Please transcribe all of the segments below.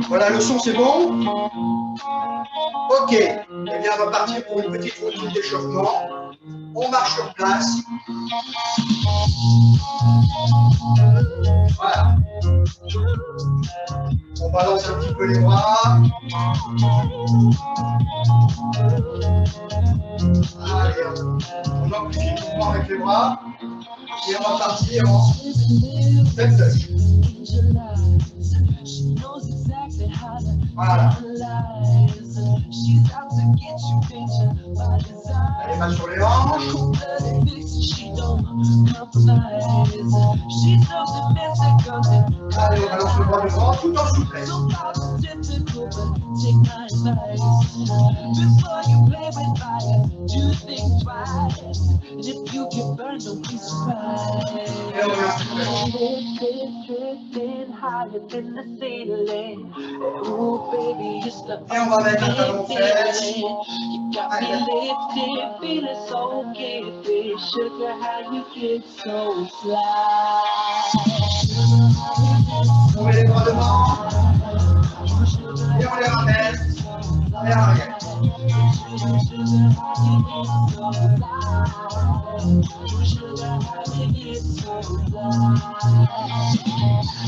Voilà, le son c'est bon? Ok. Eh bien, on va partir pour une petite routine d'échauffement. On marche sur place. Voilà. On balance un petit peu les bras. Allez, on amplifie le mouvement avec les bras. Et on va partir en step touch. Voilà. Allez, main sur les hanches. Allez, on balance le bras devant tout en souplesse. Et on va mettre un talon aux fesses. On met les bras devant. Et on les ramène vers l'arrière.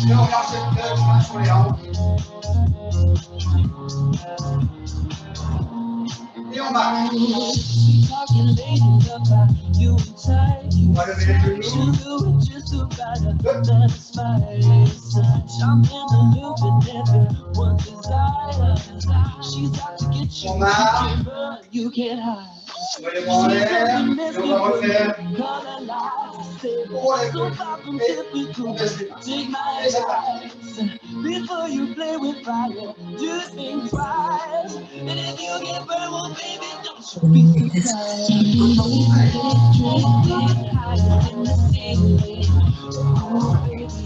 Et on garde cette touche, main sur les hanches. Et on marche. On va lever les genoux. On marche. On va les bras en l'air. Et on va refaire. On relève le genou. Et on baisse les mains. Et c'est parti. Before you play with fire, do think twice. And if you get burned, well, baby, don't you be surprised.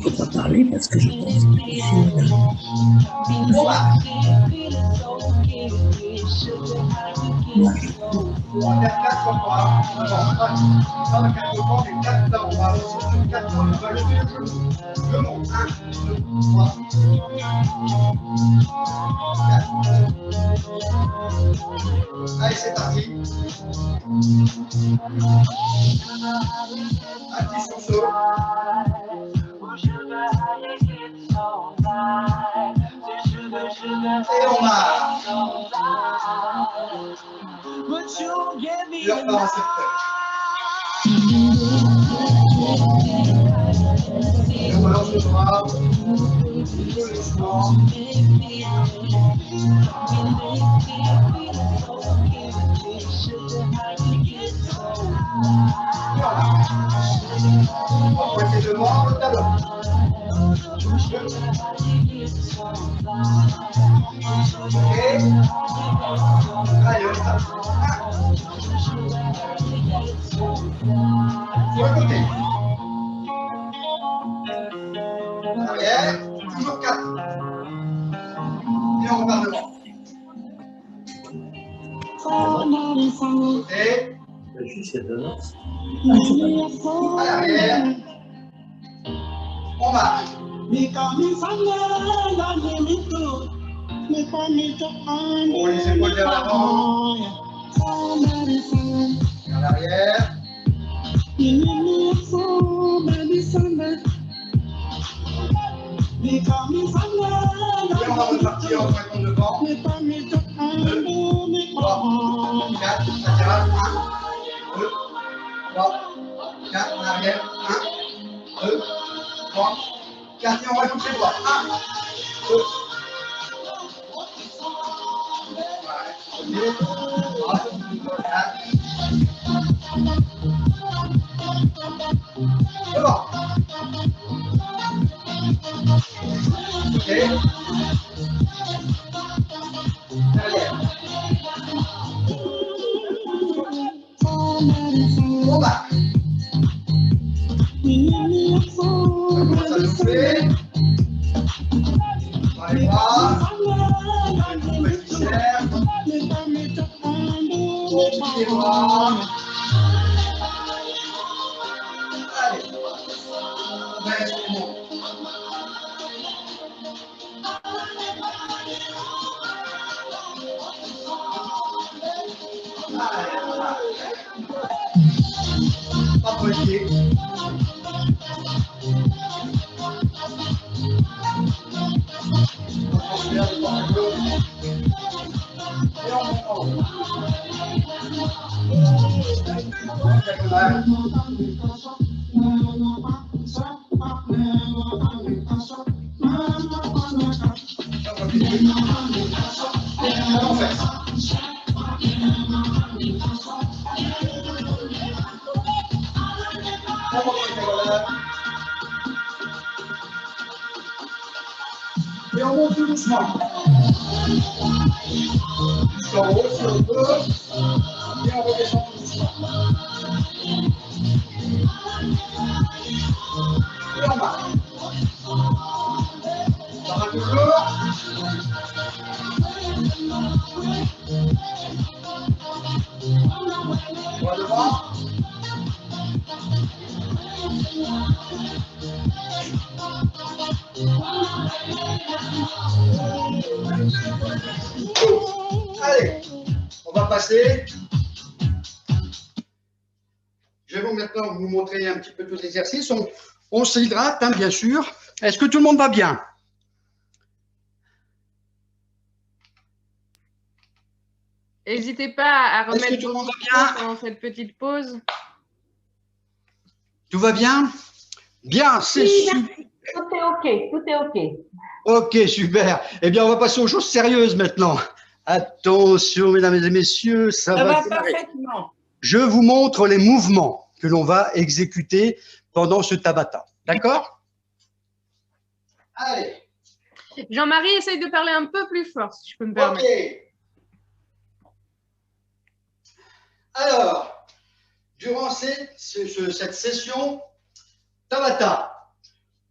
Faut pas parler parce que je pense que c'est là. On va faire 4 fois. Pas de 4 fois, mais 4 temps. On va avancer sur 4 fois. On va lever le genou. Je monte. 1, 2, 3, 4. Allez, c'est parti. Un petit sursaut. Et on marche. Et on part en cette touche. Et on balance le bras. Tout doucement. On va pointer devant le talon. Ok. Allez, on y va. Sur le côté. Arrière. Toujours 4. Et on repart devant. Côté. À l'arrière. On marche. On les épaules vers l'avant. Vers l'arrière. Et on va repartir en pointant devant. 2, 3, 4, ça tira. 1, 2, 3, 4, en arrière. 1, 2, 3, 4. Et on rajoute les doigts. 1, 2, 3, 4. Devant. Ok. Derrière. On va. On commence à souffler. Dans les bras. Les serre. Les bras. Allez. On baisse les mots. envoyer. On transfère de part à gauche. Et on monte en haut. Diagonale. On fait. Et on monte tout doucement. Jusqu'en haut, si on peut. Et on redescend tout doucement. Et on marche. Ça va toujours. On va devant. Allez, on va passer. Je vais maintenant vous montrer un petit peu tous les exercices. On s'hydrate, hein, bien sûr. Est-ce que tout le monde va bien? N'hésitez pas à Est-ce que remettre tout le vos monde va micros bien? pendant cette petite pause. Tout va bien? Bien, c'est super. Tout est OK, tout est OK. Ok, super. Eh bien, on va passer aux choses sérieuses maintenant. Attention, mesdames et messieurs, ça va démarrer. Parfaitement. Je vous montre les mouvements que l'on va exécuter pendant ce Tabata. D'accord? Allez. Jean-Marie, essaye de parler un peu plus fort, si je peux me Ok. permettre. Alors, durant cette session Tabata,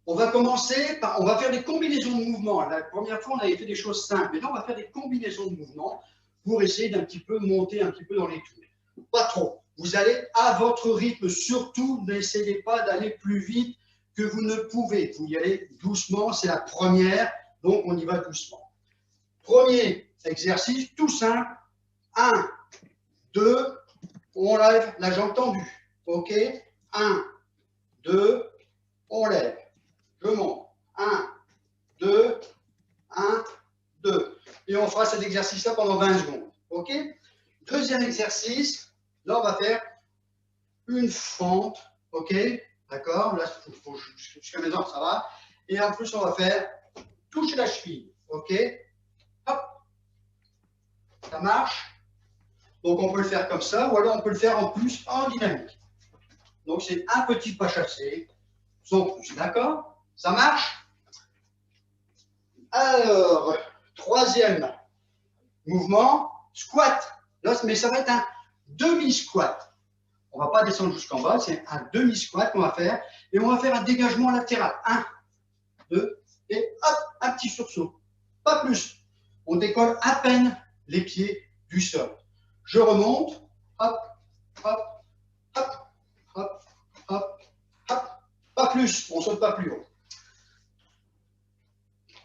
on va commencer par, on va faire des combinaisons de mouvements. La première fois, on avait fait des choses simples. Maintenant, on va faire des combinaisons de mouvements pour essayer d'un petit peu monter un petit peu dans les tours. Pas trop. Vous allez à votre rythme. Surtout, n'essayez pas d'aller plus vite que vous ne pouvez. Vous y allez doucement. C'est la première. Donc, on y va doucement. Premier exercice, tout simple. 1, 2, on lève la jambe tendue. OK? 1, 2, on lève. Je monte. 1, 2, 1, 2. Et on fera cet exercice-là pendant 20 secondes. OK? Deuxième exercice. Là, on va faire une fente. OK? D'accord? Là, jusqu'à maintenant, ça va. Et en plus, on va faire toucher la cheville. OK? Hop. Ça marche? Donc, on peut le faire comme ça. Ou alors, on peut le faire en plus en dynamique. Donc, c'est un petit pas chassé. Sans plus. D'accord? Ça marche? Alors, troisième mouvement, squat. Là, mais ça va être un demi-squat. On ne va pas descendre jusqu'en bas, c'est un demi-squat qu'on va faire. Et on va faire un dégagement latéral. 1, 2, et hop, un petit sursaut. Pas plus. On décolle à peine les pieds du sol. Je remonte. Hop, hop, hop, hop, hop, hop. Pas plus, on ne saute pas plus haut.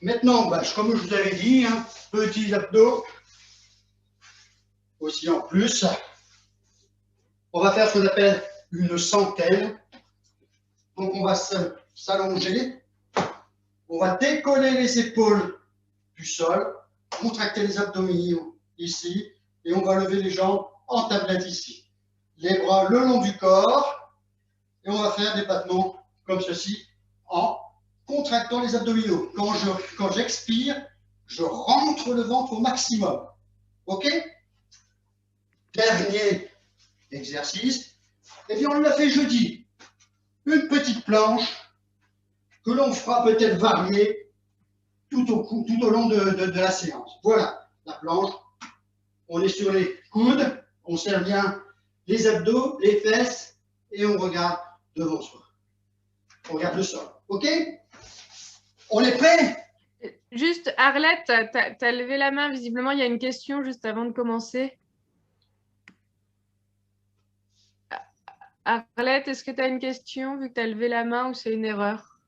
Maintenant, comme je vous avais dit, hein, petits abdos, aussi en plus. On va faire ce qu'on appelle une centaine. Donc, on va s'allonger. On va décoller les épaules du sol, contracter les abdominaux ici, et on va lever les jambes en tablette ici. Les bras le long du corps, et on va faire des battements comme ceci en contractant les abdominaux. Quand j'expire, je rentre le ventre au maximum. OK? Dernier exercice. Eh bien, on l'a fait jeudi. Une petite planche que l'on fera peut-être varier tout au long de la séance. Voilà, la planche. On est sur les coudes, on serre bien les abdos, les fesses, et on regarde devant soi. On regarde le sol. OK? On est prêt? Juste, Arlette, tu as levé la main. Visiblement, il y a une question juste avant de commencer. Arlette, est-ce que tu as une question vu que tu as levé la main ou c'est une erreur?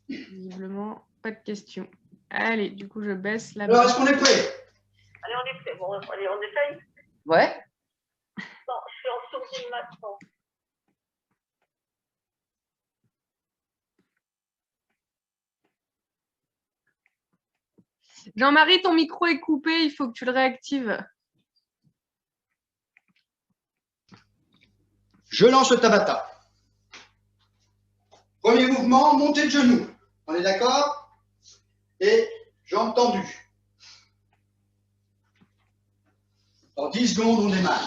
Visiblement, pas de question. Allez, du coup, je baisse la main. Alors, est-ce qu'on est prêt? Allez, on est prêt. Bon, allez, on essaye. Ouais. Bon, je suis en sourdine maintenant. Jean-Marie, ton micro est coupé, il faut que tu le réactives. Je lance le Tabata. Premier mouvement, montée de genou. On est d'accord? Et jambes tendues. Dans 10 secondes, on démarre.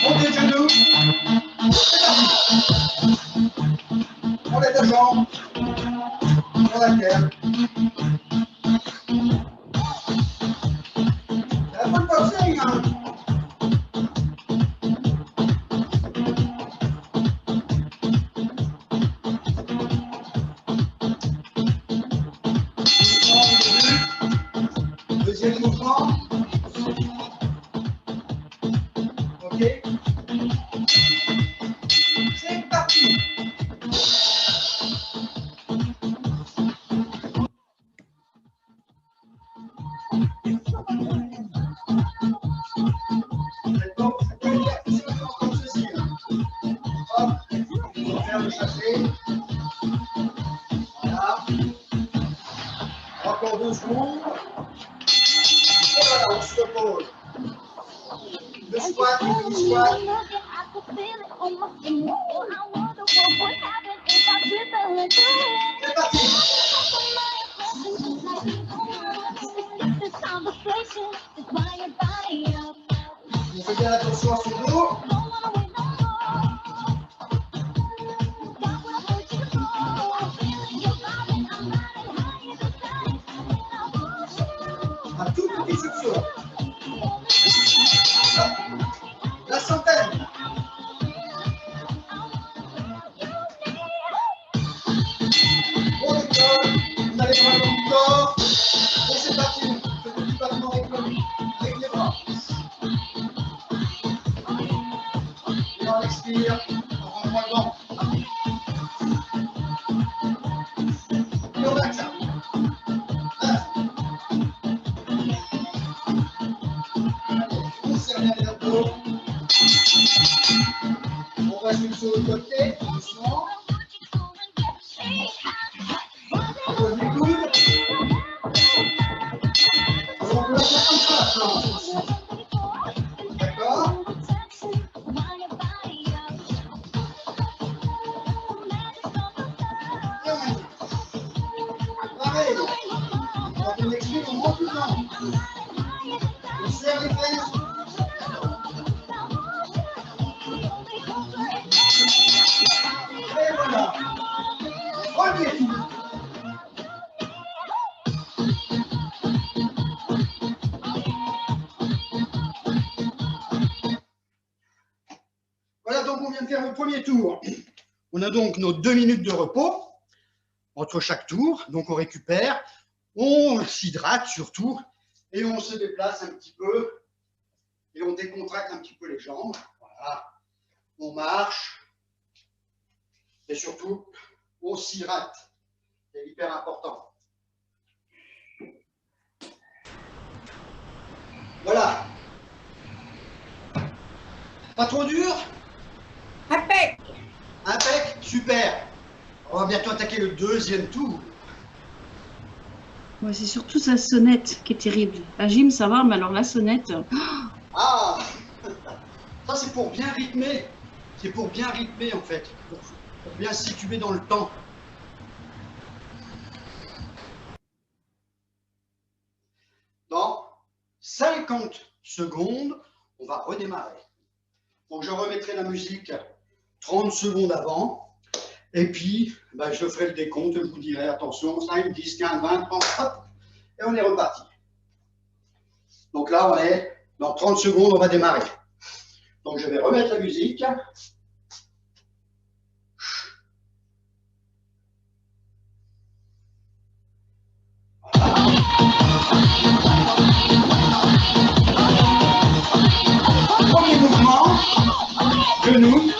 Montée de genou. C'est parti. On lève la jambe. On la terre. Il y a un peu de boxing, hein. Deuxième mouvement. Ok. C'est parti. Hop, on va faire le chassé. Voilà. Encore 2 secondes. Et voilà, on se repose. Le squat, le mini squat. C'est parti. On fait bien attention à son dos. Un tout petit succion. La centaine. On décolle. On a les bras dans le corps. Et c'est parti. Ce petit battement avec les bras. Et on expire. On rentre moins dedans. Et on maintient. On serre bien les abdos. On bascule sur le côté, doucement. On pose les coudes. On peut la faire comme ça, la planche aussi. D'accord? Et on maintient. Pareil. Quand on expire, on monte dedans. On serre les fesses. Et voilà. Premier tour. Voilà, donc on vient de faire le premier tour. On a donc nos 2 minutes de repos entre chaque tour. Donc on récupère, on s'hydrate surtout et on se déplace un petit peu et on décontracte un petit peu les jambes. Voilà. On marche et surtout on s'hydrate. C'est hyper important. Voilà. Pas trop dur? Impec. Impec, super. On va bientôt attaquer le deuxième tour. Ouais, c'est surtout sa sonnette qui est terrible. La gym, ça va, mais alors la sonnette. Ah, ça c'est pour bien rythmer. C'est pour bien rythmer en fait. Pour bien se situer dans le temps. Dans 50 secondes, on va redémarrer. Donc je remettrai la musique 30 secondes avant. Et puis, ben, je ferai le décompte, je vous dirai attention, 5, 10, 15, 20, 30, hop, et on est reparti. Donc là, on est dans 30 secondes, on va démarrer. Donc je vais remettre la musique. Premier mouvement, genou,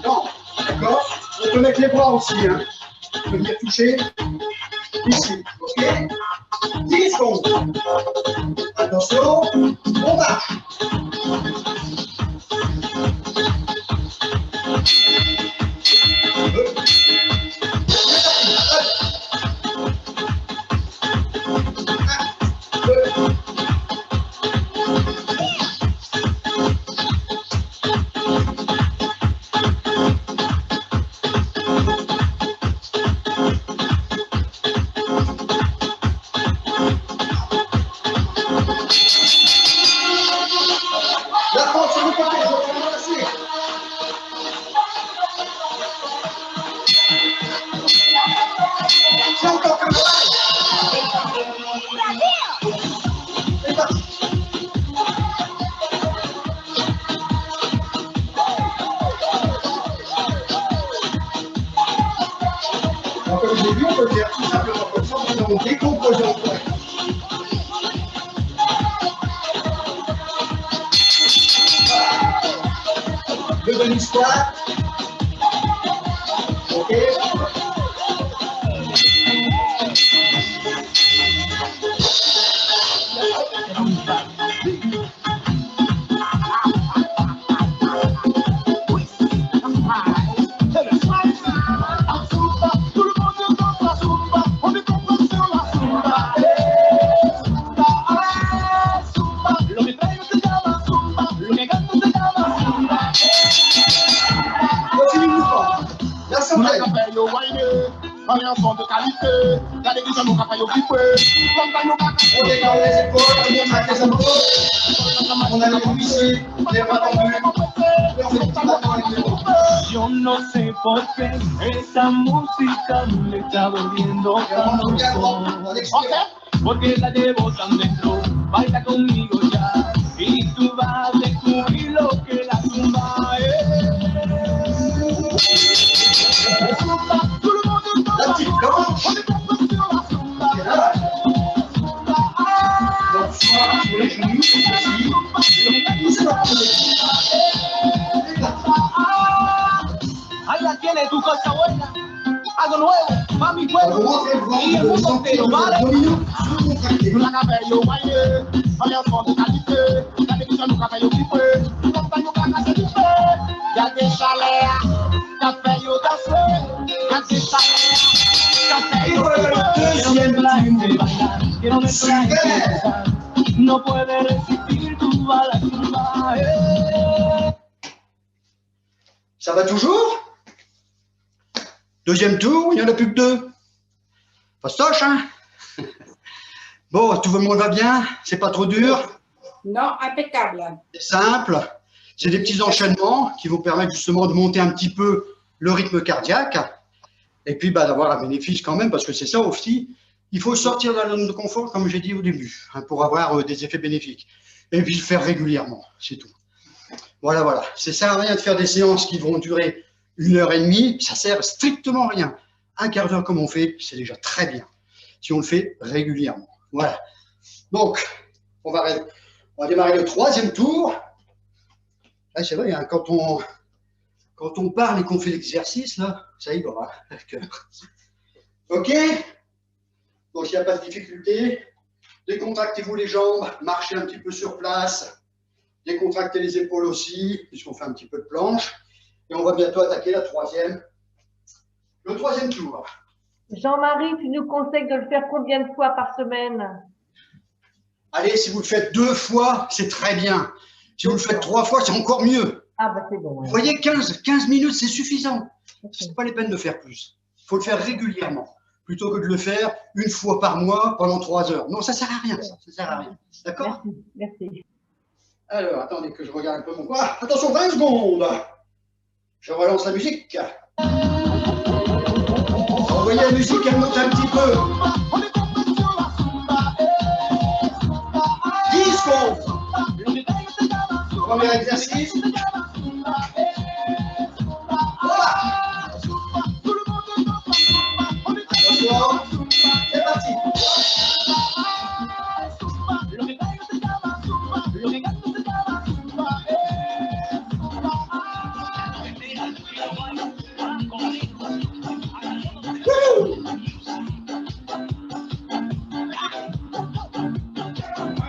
non, d'accord? On peut mettre les bras aussi, hein. On peut venir toucher ici, ok? 10 secondes. Attention, on marche. C'est sur le côté, je vais remplacer. C'est encore comme ça. C'est parti. Alors, comme je l'ai vu, on peut le faire tout simplement comme ça, nous avons décomposé en point. Le bunny squat. Ok. Continue le mouvement. La centaine. On détend les épaules, on contracte les abdos, on a les cuissés, les bras tendus, et on fait des petits battements avec les bras. Yo no sé por qué esa música me está volviendo Et on monte bien droit, on expire. porque la llevo tan dentro, baila conmigo ya y tú vas a descubrir lo que la zumba es. La petite planche. Et là, donc soit sur les genoux, comme ceci, et c'est parti. C'est parti. Ahí la tienes, tu cosa buena, algo nuevo, pa' mi On va pueblo montrer le ventre, y el vous mundo sentez entero, vos ¿vale? abdominaux sous-contractés. La cabello baile, allá fondo caliente, la televisión nunca cayó gripe, nunca yo caga se dice, ya que sale, café yo danse, ya que sale, café Et yo voilà le quiero ver deuxième la gente tour. bailar, quiero ver la gente gozar, no puede resistir tu bala zumba, Ça va toujours? Deuxième tour, il n'y en a plus que deux. Fastoche, hein? Bon, tout le monde va bien? C'est pas trop dur? Non, impeccable. C'est simple. C'est des petits enchaînements qui vont permettre justement de monter un petit peu le rythme cardiaque. Et puis d'avoir un bénéfice quand même, parce que c'est ça aussi. Il faut sortir de la zone de confort, comme j'ai dit au début, hein, pour avoir des effets bénéfiques. Et puis le faire régulièrement, c'est tout. Voilà, voilà. Ça sert à rien de faire des séances qui vont durer 1h30. Ça sert strictement à rien. Un quart d'heure comme on fait, c'est déjà très bien. Si on le fait régulièrement. Voilà. Donc, on va démarrer le troisième tour. Ah, c'est vrai, hein, quand on parle et qu'on fait l'exercice, là, ça y va, hein, le cœur. OK? Donc, il n'y a pas de difficulté. Décontractez-vous les jambes, marchez un petit peu sur place. Décontractez les épaules aussi, puisqu'on fait un petit peu de planche. Et on va bientôt attaquer le troisième tour. Jean-Marie, tu nous conseilles de le faire combien de fois par semaine? Allez, si vous le faites 2 fois, c'est très bien. Si vous le faites 3 fois, c'est encore mieux. Ah, bah c'est bon. Vous voyez, 15 minutes, c'est suffisant. Ce n'est pas les peines de faire plus. Il faut le faire régulièrement, plutôt que de le faire une fois par mois pendant 3 heures. Non, ça ne sert à rien. Ça sert à rien. D'accord? Merci. Alors, attendez que je regarde un peu mon quoi. Attention, 20 secondes. Je relance la musique. Envoyez la musique, elle monte un petit peu. 10 secondes. Premier exercice. Voilà. Attention. C'est parti.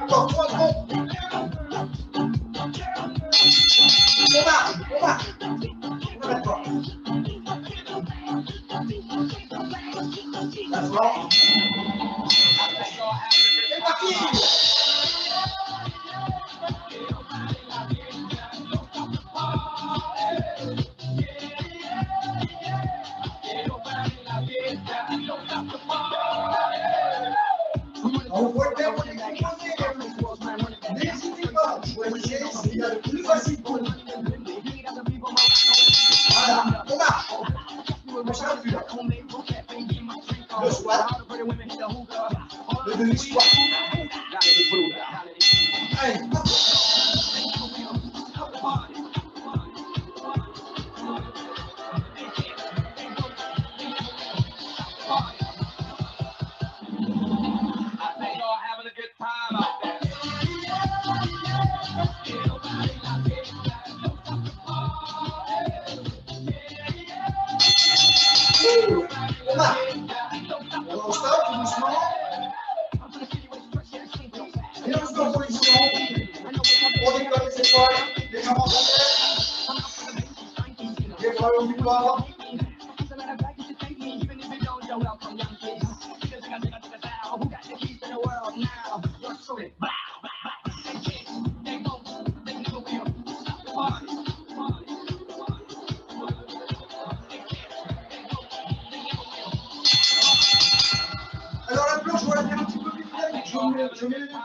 Encore 3 secondes. On va. On va pas. D'accord. C'est parti. On voit bien. N'hésitez pas, choisissez ce qu'il y a de plus facile Voilà, on marche. On s'arrête plus là. Le squat. Le demi-squat. Allez, hop. On marche. On stop tout doucement. Et on se met en position. On décolle les épaules, les jambes en terre. Les bras le long du corps. Alors la planche, on va la faire un petit peu plus dynamique. Je mets le dos.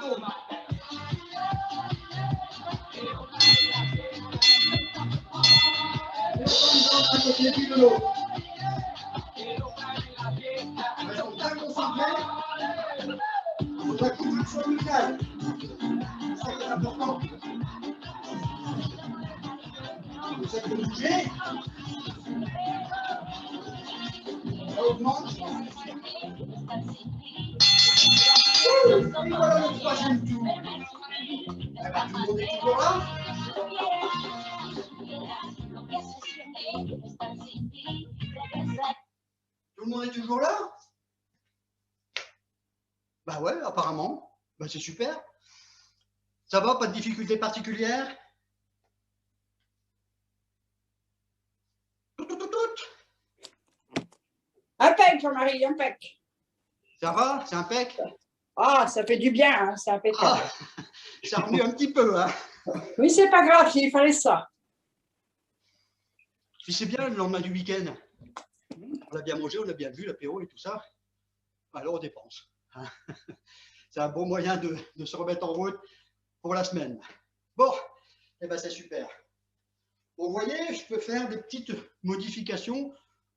À côté puis de l'autre. Restons bien concentrés. On va couper sur le calme. C'est ça qui est important. Vous êtes bougé. Ça augmente. Et voilà le troisième tour. Eh ben, tout le monde est toujours là. Tout le monde est toujours là? Bah ouais, apparemment. Bah c'est super. Ça va, pas de difficultés particulières? Impec, Jean-Marie, impec. Ça va? C'est impec? Ah, ça fait du bien, hein, c'est impeccable. Ah, ça remue un petit peu, hein? Oui, c'est pas grave, il fallait ça. Puis c'est bien le lendemain du week-end. On a bien mangé, on a bien vu l'apéro et tout ça. Alors on dépense. C'est un bon moyen de se remettre en route pour la semaine. Bon, eh ben c'est super. Bon, vous voyez, je peux faire des petites modifications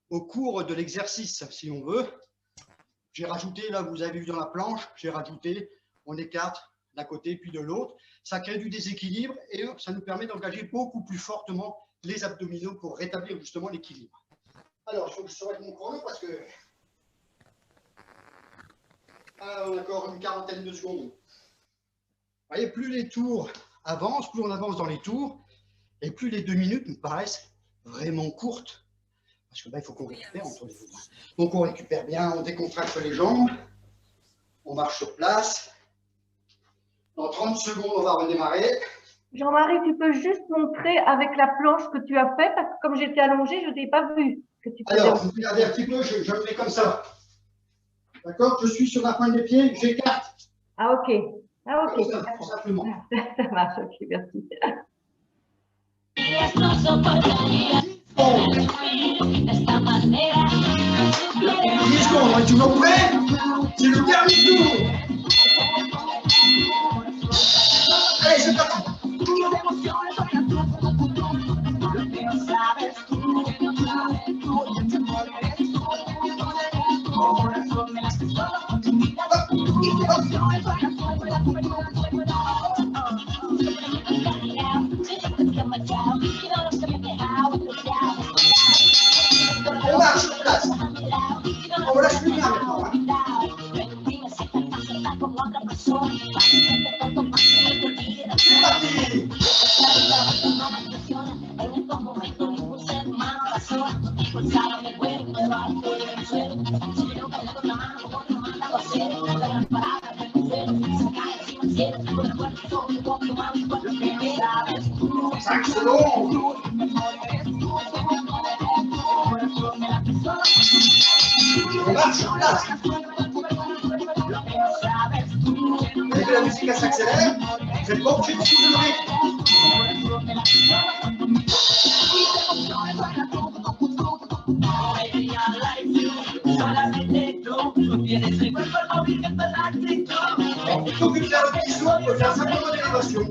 au cours de l'exercice, si on veut. J'ai rajouté, là, vous avez vu dans la planche, j'ai rajouté, on écarte d'un côté puis de l'autre. Ça crée du déséquilibre et ça nous permet d'engager beaucoup plus fortement les abdominaux pour rétablir justement l'équilibre. Alors, il faut que je sorte mon chrono parce que on a encore une quarantaine de secondes. Vous voyez, plus les tours avancent, plus on avance dans les tours, et plus les 2 minutes nous paraissent vraiment courtes. Parce que il faut qu'on récupère entre les deux. Donc on récupère bien, on décontracte les jambes, on marche sur place. Dans 30 secondes, on va redémarrer. Jean-Marie, tu peux juste montrer avec la planche que tu as fait, parce que comme j'étais allongée, je ne t'ai pas vu. Que tu Alors, vous regardez un petit peu, je le fais comme ça. D'accord? Je suis sur la pointe des pieds, j'écarte. Ah, ok. Ah, ok. Comme ça, tout simplement. Ça marche, ok, merci. Bon. 10 secondes, on est toujours prêt? C'est le dernier tour. Allez, c'est parti. On marche sur place. On lâche plus rien maintenant. C'est parti. Cinq secondes. On marche sur place. Dès que la musique s'accélère, vous êtes pas obligé de suivre le rythme. Plutôt que de faire le petit saut, on peut faire simplement des élévations.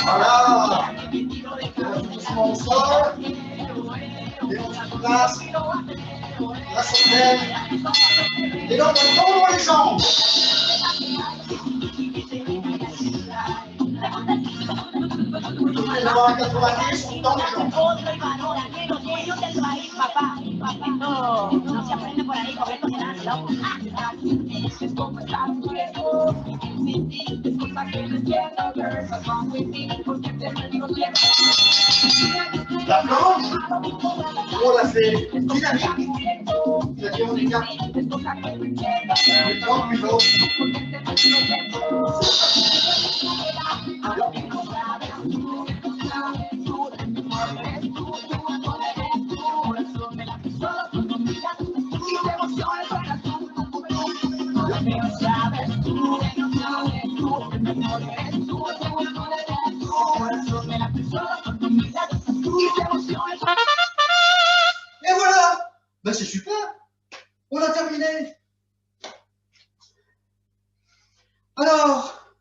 Voilà. Doucement au sol. Et on se place. La centaine. Et donc on tend les jambes. Et là, à 90, on tend les jambes. La planche, on la fait dynamique. C'est-à-dire on écarte une planche puis l'autre. Et voilà, ben c'est super, on a terminé. Alors,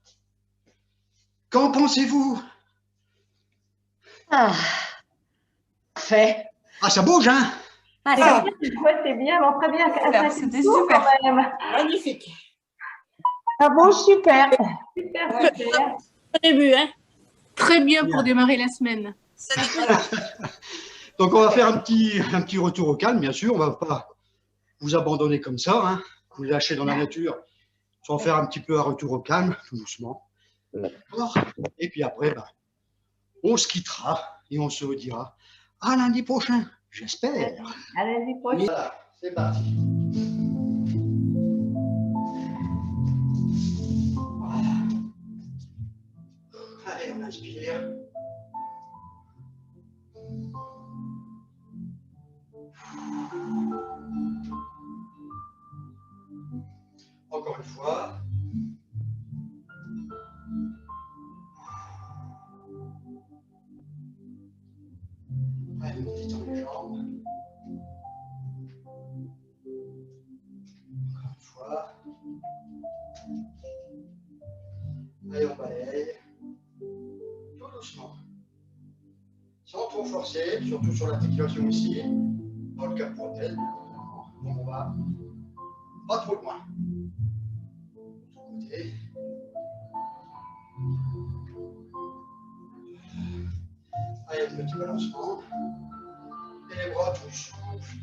qu'en pensez-vous? Ah, parfait. Ah, ça bouge, hein? Ah, Ouais, c'est bien, bon, très bien. c'était super. Quand même. Magnifique. Ah bon, super. Super, super. Au début, hein. Très bien pour démarrer la semaine. Donc on va faire un petit retour au calme, bien sûr. On ne va pas vous abandonner comme ça, hein, vous lâcher dans la nature, sans faire un petit peu un retour au calme, tout doucement. D'accord. Et puis après, ben, on se quittera et on se redira à lundi prochain, j'espère. À lundi prochain. Voilà, c'est parti. Voilà. Allez, on inspire. Encore une fois. Allez, on détend les jambes. Encore une fois. Allez, on balaye. Tout doucement. Sans trop forcer, surtout sur l'articulation ici. Dans le cap pour tête. Donc on va pas trop loin. Côté. Allez, un petit balancement. Et les bras tout souples.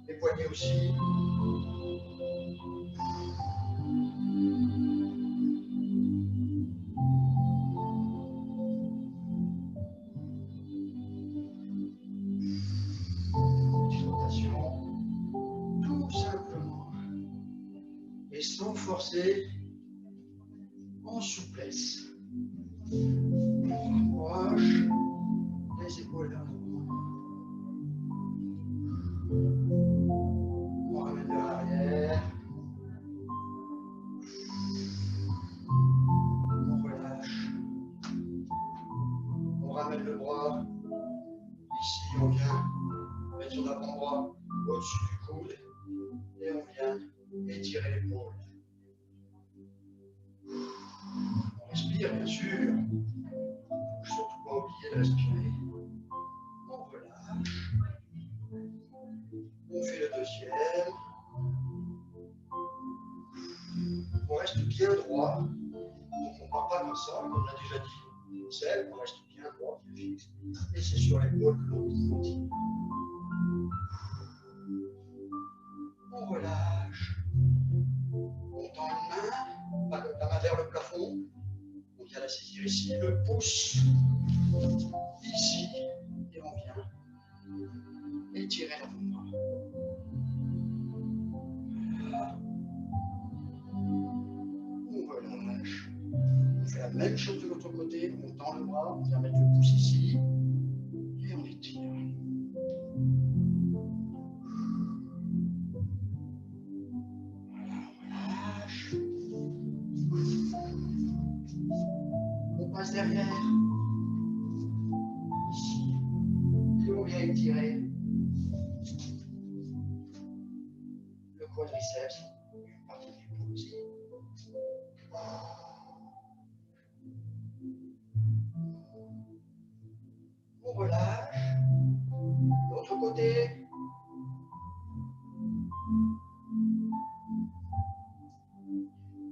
Les poignets aussi. Petite rotation. Tout simplement. Et sans forcer. En souplesse. On rapproche les épaules vers l'avant. On ramène vers l'arrière. On relâche. On ramène le bras. Ici, on vient mettre son avant-bras au-dessus du coude. Et on vient étirer l'épaule. On respire, bien sûr. Il ne faut surtout pas oublier de respirer. On relâche. On fait le deuxième. On reste bien droit. Donc on ne part pas comme ça, comme on a déjà dit. On reste bien droit, bien fixe. Et c'est sur l'épaule que l'on continue. On relâche. On tend une main, la main vers le plafond. On vient la saisir ici, le pouce ici, et on vient étirer l'avant-bras. Voilà. On relâche. On fait la même chose de l'autre côté. On tend le bras, on vient mettre le pouce ici, et on étire. Passe derrière, ici, et on vient étirer quadriceps, une partie de l'épaule aussi. On relâche. L'autre côté.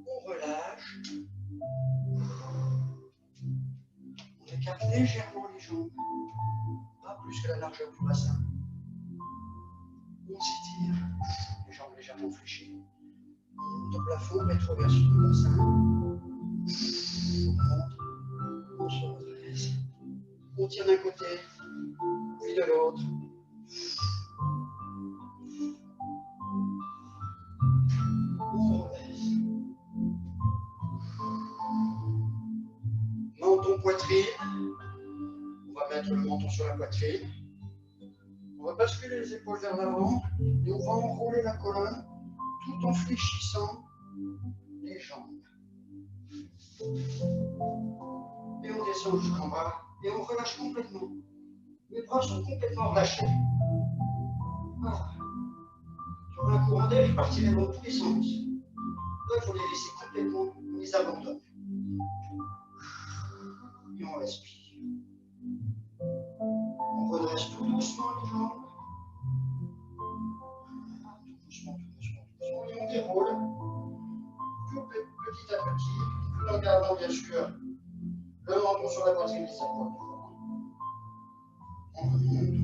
On relâche. On écarte légèrement les jambes. Pas plus que la largeur du bassin. On s'étire. Les jambes légèrement fléchies. On monte au plafond, rétroversion du bassin. On monte. On se redresse. On tire d'un côté, puis de l'autre. On redresse. Menton, poitrine. On va mettre le menton sur la poitrine. On va basculer les épaules vers l'avant et on va enrouler la colonne tout en fléchissant les jambes. Et on descend jusqu'en bas et on relâche complètement. Les bras sont complètement relâchés. Voilà. Sur un courant d'air, ils partiraient dans tous les sens. Là, il faut les laisser complètement, on les abandonne. Et on respire. On redresse tout doucement les jambes. Tout doucement, tout doucement, tout doucement. Et on déroule tout petit à petit, tout en gardant bien sûr le menton sur la poitrine des épaules. On remonte.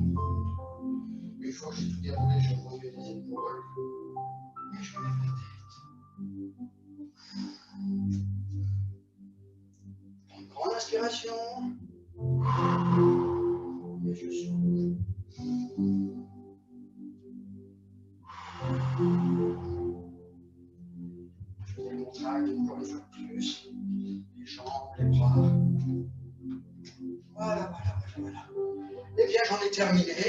Une fois que j'ai tout déroulé, je remonte les épaules. Et je relève la tête. Une grande inspiration. Et je souffle. Je décontracte encore une fois de plus. Les jambes, les bras. Voilà, voilà, voilà, voilà. Eh bien, j'en ai terminé.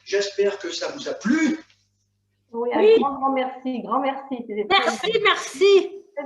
J'espère que ça vous a plu. Oui, un grand merci, grand merci. Merci, merci.